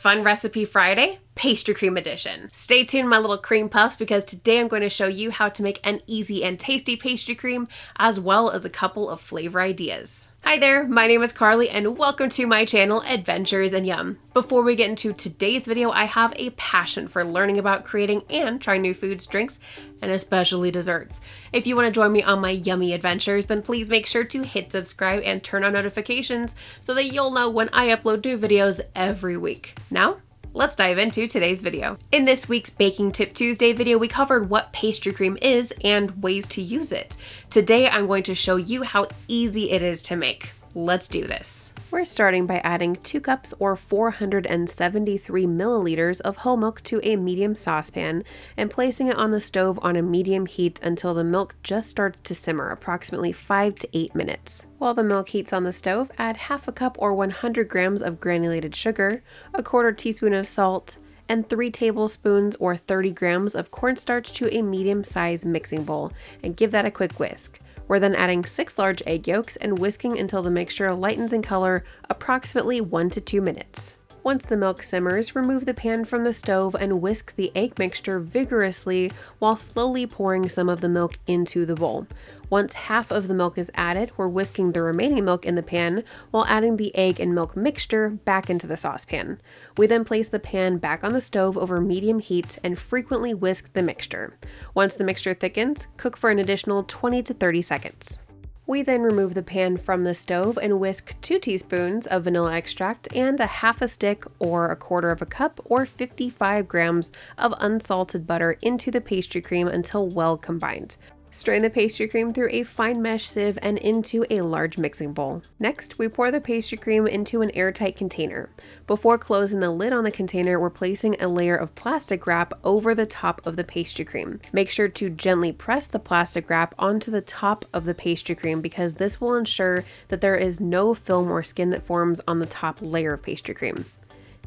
Fun Recipe Friday, Pastry Cream Edition. Stay tuned, my little cream puffs, because today I'm going to show you how to make an easy and tasty pastry cream, as well as a couple of flavor ideas. Hi there, my name is Carly and welcome to my channel, Adventures in Yum. Before we get into today's video, I have a passion for learning about creating and trying new foods, drinks, and especially desserts. If you want to join me on my yummy adventures, then please make sure to hit subscribe and turn on notifications so that you'll know when I upload new videos every week. Now, let's dive into today's video. In this week's Baking Tip Tuesday video, we covered what pastry cream is and ways to use it. Today, I'm going to show you how easy it is to make. Let's do this. We're starting by adding 2 cups or 473 milliliters of whole milk to a medium saucepan and placing it on the stove on a medium heat until the milk just starts to simmer, approximately 5 to 8 minutes. While the milk heats on the stove, add half a cup or 100 grams of granulated sugar, a 1/4 teaspoon of salt, and 3 tablespoons or 30 grams of cornstarch to a medium-sized mixing bowl and give that a quick whisk. We're then adding 6 large egg yolks and whisking until the mixture lightens in color, approximately 1 to 2 minutes. Once the milk simmers, remove the pan from the stove and whisk the egg mixture vigorously while slowly pouring some of the milk into the bowl. Once half of the milk is added, we're whisking the remaining milk in the pan while adding the egg and milk mixture back into the saucepan. We then place the pan back on the stove over medium heat and frequently whisk the mixture. Once the mixture thickens, cook for an additional 20 to 30 seconds. We then remove the pan from the stove and whisk 2 teaspoons of vanilla extract and a half a stick or a 1/4 cup or 55 grams of unsalted butter into the pastry cream until well combined. Strain the pastry cream through a fine mesh sieve and into a large mixing bowl. Next, we pour the pastry cream into an airtight container. Before closing the lid on the container, we're placing a layer of plastic wrap over the top of the pastry cream. Make sure to gently press the plastic wrap onto the top of the pastry cream because this will ensure that there is no film or skin that forms on the top layer of pastry cream.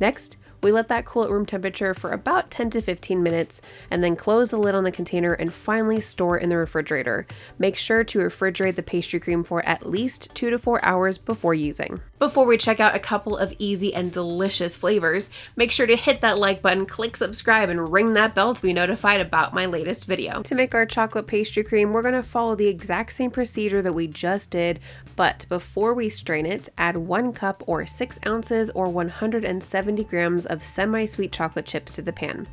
Next, we let that cool at room temperature for about 10 to 15 minutes and then close the lid on the container and finally store in the refrigerator. Make sure to refrigerate the pastry cream for at least 2 to 4 hours before using. Before we check out a couple of easy and delicious flavors, make sure to hit that like button, click subscribe, and ring that bell to be notified about my latest video. To make our chocolate pastry cream, we're going to follow the exact same procedure that we just did, but before we strain it, add 1 cup or 6 ounces or 170 grams of semi-sweet chocolate chips to the pan.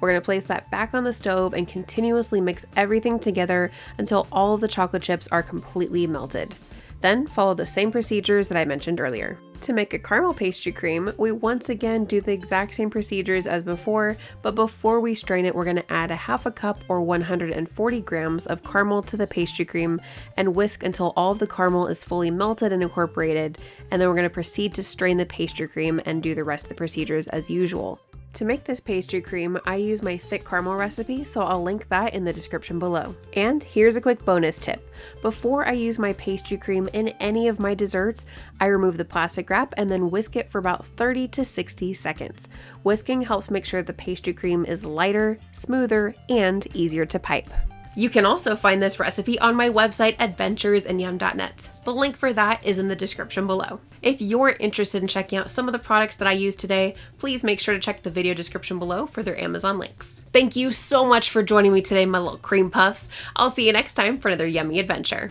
We're going to place that back on the stove and continuously mix everything together until all of the chocolate chips are completely melted. Then follow the same procedures that I mentioned earlier. To make a caramel pastry cream, we once again do the exact same procedures as before, but before we strain it, we're going to add a half a cup or 140 grams of caramel to the pastry cream and whisk until all of the caramel is fully melted and incorporated, and then we're going to proceed to strain the pastry cream and do the rest of the procedures as usual. To make this pastry cream, I use my thick caramel recipe, so I'll link that in the description below. And here's a quick bonus tip. Before I use my pastry cream in any of my desserts, I remove the plastic wrap and then whisk it for about 30 to 60 seconds. Whisking helps make sure the pastry cream is lighter, smoother, and easier to pipe. You can also find this recipe on my website, adventuresinyum.net. The link for that is in the description below. If you're interested in checking out some of the products that I use today, please make sure to check the video description below for their Amazon links. Thank you so much for joining me today, my little cream puffs. I'll see you next time for another yummy adventure.